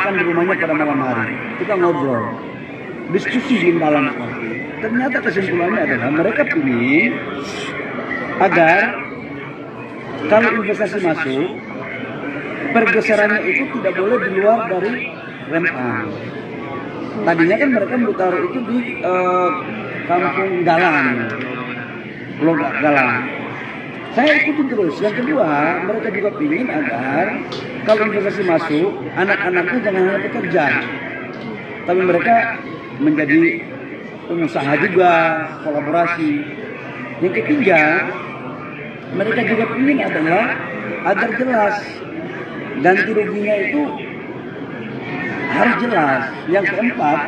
makan di rumahnya pada malam hari. Kita ngobrol, diskusi di dalam. Ternyata kesimpulannya adalah mereka ingin agar kalau investasi masuk, pergeserannya itu tidak boleh di luar dari Rempang. Tadinya kan mereka mau taruh itu di Kampung Galang, Pulau Galang. Saya ikutin terus. Yang kedua, mereka juga ingin agar kalau investasi masuk, anak-anaknya jangan hanya bekerja, tapi mereka menjadi pengusaha juga, kolaborasi. Yang ketiga, mereka juga ingin adalah agar jelas ganti ruginya itu harus jelas. Yang keempat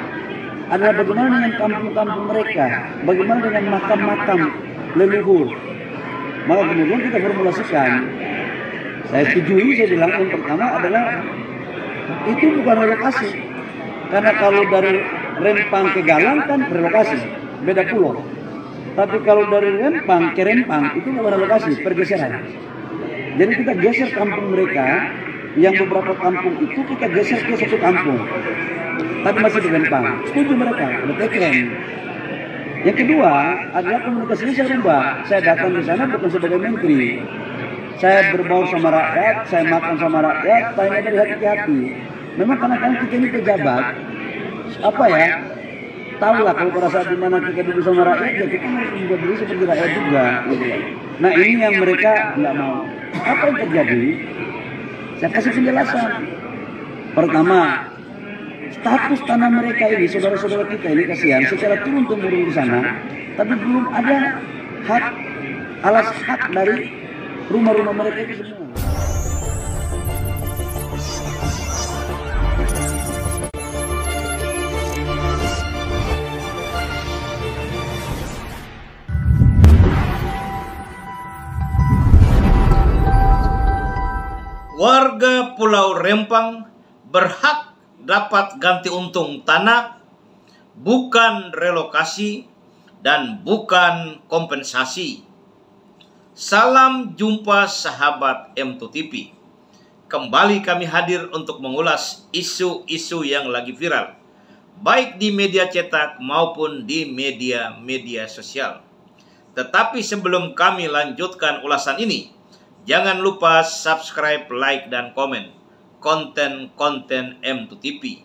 adalah bagaimana dengan kampung-kampung mereka, bagaimana dengan makam-makam leluhur. Maka kemudian kita formulasikan. Saya setujui, saya bilang yang pertama adalah itu bukan relokasi. Karena kalau dari Rempang ke Galang kan relokasi, beda pulau. Tapi kalau dari Rempang ke Rempang itu bukan relokasi, pergeseran. Jadi kita geser kampung mereka, yang beberapa kampung itu kita geser ke satu kampung. Tapi masih di Rempang. Setuju mereka, mereka keren. Yang kedua adalah komunikasinya saya rubah. Saya datang ke sana bukan sebagai menteri. Saya berbaur sama rakyat, saya makan sama rakyat, tanya dari hati ke hati. Memang kadang-kadang kita ini pejabat, apa ya, tahulah kalau pada saat dimana kita duduk sama rakyat, ya kita harus membuat diri seperti rakyat juga. Gitu. Nah ini yang mereka nggak mau. Apa yang terjadi? Saya kasih penjelasan. Pertama, status tanah mereka ini, saudara-saudara kita ini kasihan, secara turun-temurun di sana, tapi belum ada hak, alas hak dari rumah-rumah mereka itu semua. Warga Pulau Rempang berhak dapat ganti untung tanah, bukan relokasi dan bukan kompensasi. Salam jumpa sahabat M2 TV. Kembali kami hadir untuk mengulas isu-isu yang lagi viral, baik di media cetak maupun di media sosial. Tetapi sebelum kami lanjutkan ulasan ini, jangan lupa subscribe, like, dan komen konten-konten M2 TV,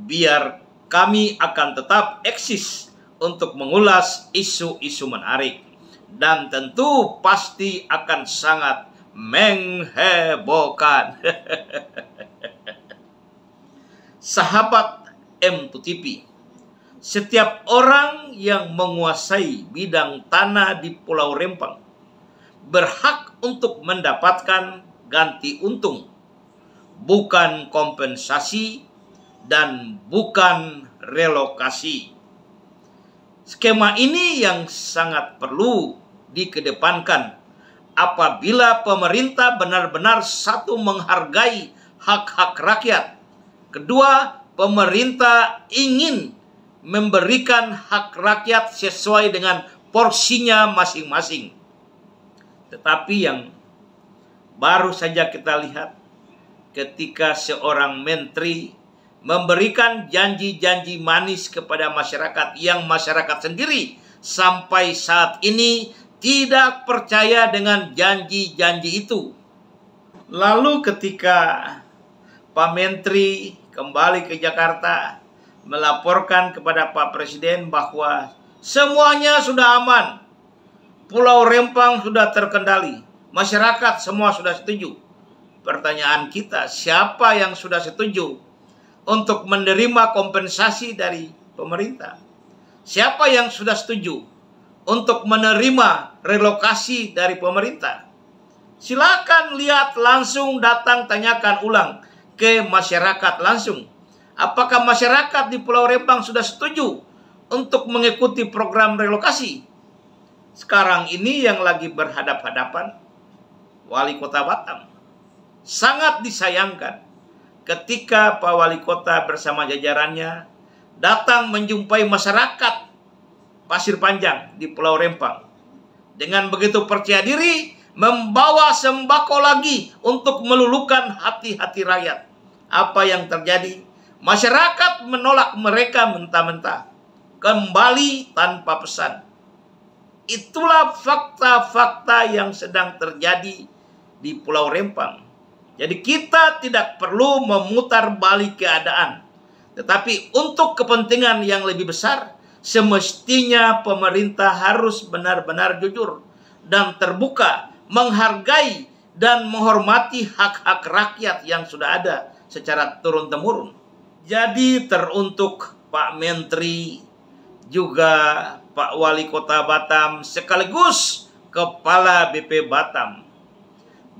biar kami akan tetap eksis untuk mengulas isu-isu menarik dan tentu pasti akan sangat menghebohkan. Sahabat M2 TV, setiap orang yang menguasai bidang tanah di Pulau Rempang berhak untuk mendapatkan ganti untung, bukan kompensasi dan bukan relokasi. Skema ini yang sangat perlu dikedepankan apabila pemerintah benar-benar satu menghargai hak-hak rakyat. Kedua, pemerintah ingin memberikan hak rakyat sesuai dengan porsinya masing-masing. Tetapi yang baru saja kita lihat ketika seorang menteri memberikan janji-janji manis kepada masyarakat yang masyarakat sendiri sampai saat ini tidak percaya dengan janji-janji itu. Lalu ketika Pak Menteri kembali ke Jakarta melaporkan kepada Pak Presiden bahwa semuanya sudah aman, Pulau Rempang sudah terkendali, masyarakat semua sudah setuju. Pertanyaan kita, siapa yang sudah setuju untuk menerima kompensasi dari pemerintah? Siapa yang sudah setuju untuk menerima relokasi dari pemerintah? Silakan lihat langsung, datang tanyakan ulang ke masyarakat langsung. Apakah masyarakat di Pulau Rempang sudah setuju untuk mengikuti program relokasi? Sekarang ini yang lagi berhadap-hadapan Wali Kota Batam. Sangat disayangkan ketika Pak Wali Kota bersama jajarannya datang menjumpai masyarakat Pasir Panjang di Pulau Rempang. Dengan begitu percaya diri, membawa sembako lagi untuk meluluhkan hati-hati rakyat. Apa yang terjadi? Masyarakat menolak mereka mentah-mentah, kembali tanpa pesan. Itulah fakta-fakta yang sedang terjadi di Pulau Rempang. Jadi kita tidak perlu memutar balik keadaan. Tetapi untuk kepentingan yang lebih besar, semestinya pemerintah harus benar-benar jujur dan terbuka, menghargai dan menghormati hak-hak rakyat yang sudah ada secara turun-temurun. Jadi teruntuk Pak Menteri, juga Pak Wali Kota Batam, sekaligus Kepala BP Batam,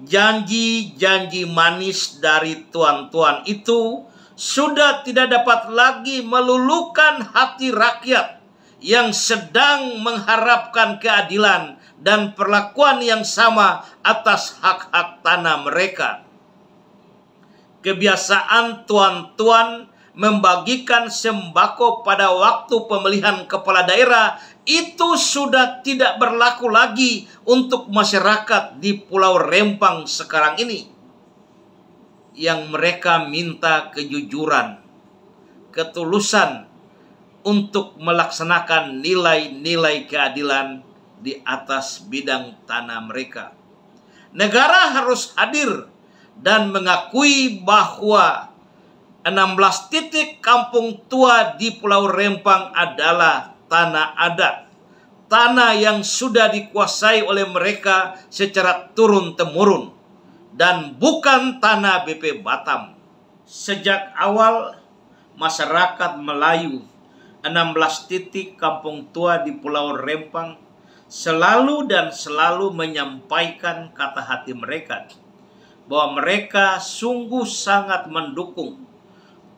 janji-janji manis dari tuan-tuan itu sudah tidak dapat lagi meluluhkan hati rakyat yang sedang mengharapkan keadilan dan perlakuan yang sama atas hak-hak tanah mereka. Kebiasaan tuan-tuan membagikan sembako pada waktu pemilihan kepala daerah itu sudah tidak berlaku lagi untuk masyarakat di Pulau Rempang sekarang ini. Yang mereka minta kejujuran, ketulusan untuk melaksanakan nilai-nilai keadilan di atas bidang tanah mereka. Negara harus hadir dan mengakui bahwa 16 titik kampung tua di Pulau Rempang adalah tanah adat. Tanah yang sudah dikuasai oleh mereka secara turun-temurun dan bukan tanah BP Batam. Sejak awal, masyarakat Melayu 16 titik kampung tua di Pulau Rempang selalu menyampaikan kata hati mereka bahwa mereka sungguh sangat mendukung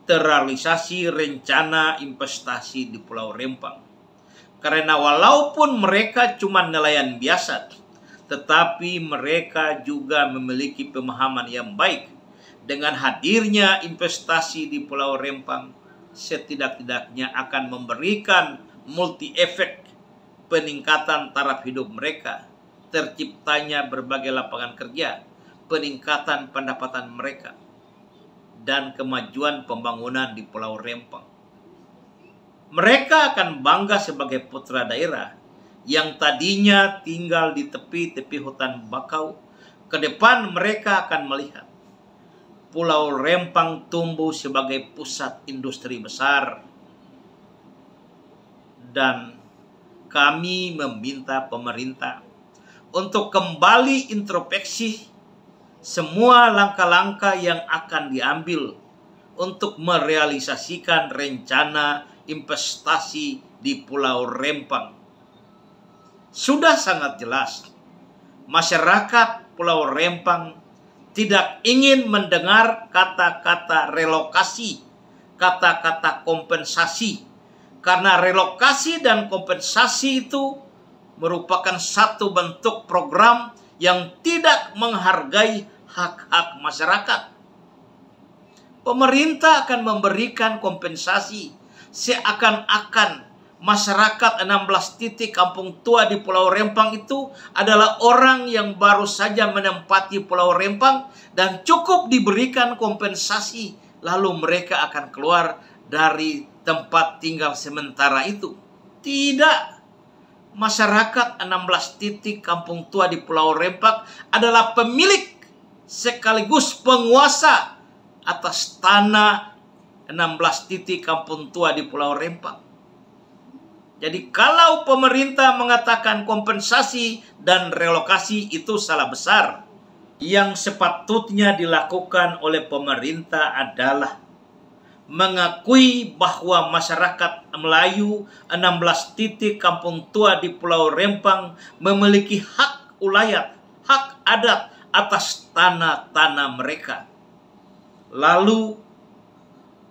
terrealisasi rencana investasi di Pulau Rempang. Karena walaupun mereka cuma nelayan biasa, tetapi mereka juga memiliki pemahaman yang baik. Dengan hadirnya investasi di Pulau Rempang, setidak-tidaknya akan memberikan multi efek peningkatan taraf hidup mereka, terciptanya berbagai lapangan kerja, peningkatan pendapatan mereka, dan kemajuan pembangunan di Pulau Rempang. Mereka akan bangga sebagai putra daerah yang tadinya tinggal di tepi-tepi hutan bakau. Ke depan mereka akan melihat Pulau Rempang tumbuh sebagai pusat industri besar. Dan kami meminta pemerintah untuk kembali introspeksi semua langkah-langkah yang akan diambil untuk merealisasikan rencana investasi di Pulau Rempang. Sudah sangat jelas, masyarakat Pulau Rempang tidak ingin mendengar kata-kata relokasi, kata-kata kompensasi. Karena relokasi dan kompensasi itu merupakan satu bentuk program yang tidak menghargai hak-hak masyarakat. Pemerintah akan memberikan kompensasi seakan-akan masyarakat 16 titik kampung tua di Pulau Rempang itu adalah orang yang baru saja menempati Pulau Rempang dan cukup diberikan kompensasi lalu mereka akan keluar dari tempat tinggal sementara itu. Tidak. Masyarakat 16 titik kampung tua di Pulau Rempang adalah pemilik sekaligus penguasa atas tanah 16 titik kampung tua di Pulau Rempang. Jadi kalau pemerintah mengatakan kompensasi dan relokasi itu salah besar. Yang sepatutnya dilakukan oleh pemerintah adalah mengakui bahwa masyarakat Melayu 16 titik kampung tua di Pulau Rempang memiliki hak ulayat, hak adat atas tanah-tanah mereka. Lalu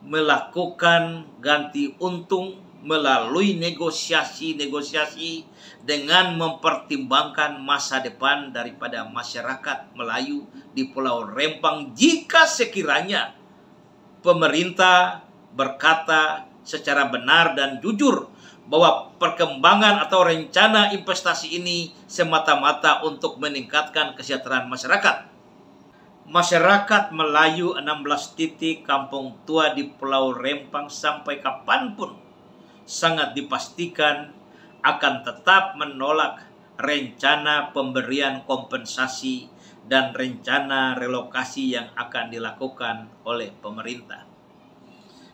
melakukan ganti untung melalui negosiasi-negosiasi dengan mempertimbangkan masa depan daripada masyarakat Melayu di Pulau Rempang jika sekiranya pemerintah berkata secara benar dan jujur bahwa perkembangan atau rencana investasi ini semata-mata untuk meningkatkan kesejahteraan masyarakat. Masyarakat Melayu 16 titik kampung tua di Pulau Rempang sampai kapanpun sangat dipastikan akan tetap menolak rencana pemberian kompensasi dan rencana relokasi yang akan dilakukan oleh pemerintah.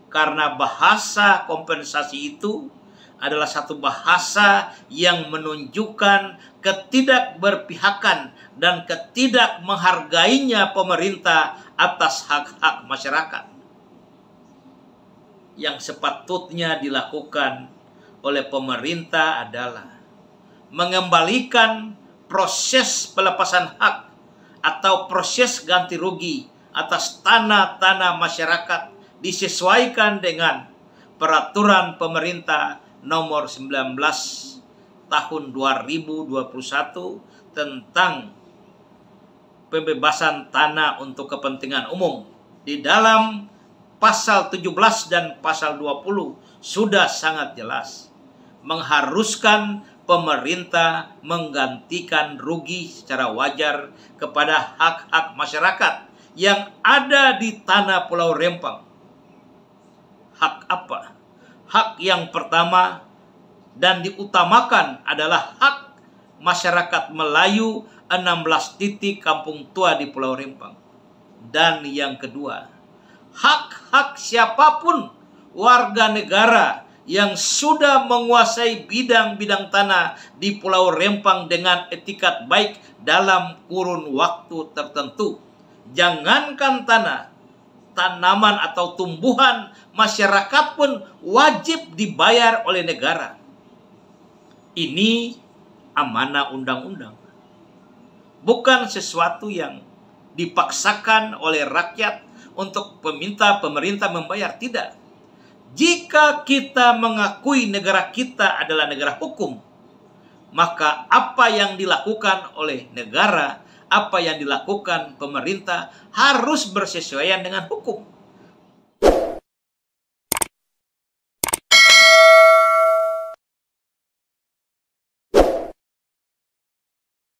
Karena bahasa kompensasi itu adalah satu bahasa yang menunjukkan ketidakberpihakan dan ketidakmenghargainya pemerintah atas hak-hak masyarakat. Yang sepatutnya dilakukan oleh pemerintah adalah mengembalikan proses pelepasan hak atau proses ganti rugi atas tanah-tanah masyarakat disesuaikan dengan peraturan pemerintah nomor 19 tahun 2021 tentang pembebasan tanah untuk kepentingan umum. Di dalam pasal 17 dan pasal 20 sudah sangat jelas mengharuskan pemerintah menggantikan rugi secara wajar kepada hak-hak masyarakat yang ada di tanah Pulau Rempang. Hak apa? Hak yang pertama dan diutamakan adalah hak masyarakat Melayu 16 titik kampung tua di Pulau Rempang. Dan yang kedua, hak-hak siapapun warga negara yang sudah menguasai bidang-bidang tanah di Pulau Rempang dengan etikat baik dalam kurun waktu tertentu. Jangankan tanah, tanaman atau tumbuhan masyarakat pun wajib dibayar oleh negara. Ini amanah undang-undang. Bukan sesuatu yang dipaksakan oleh rakyat untuk meminta pemerintah membayar. Tidak. Jika kita mengakui negara kita adalah negara hukum, maka apa yang dilakukan oleh negara, apa yang dilakukan pemerintah harus bersesuaian dengan hukum.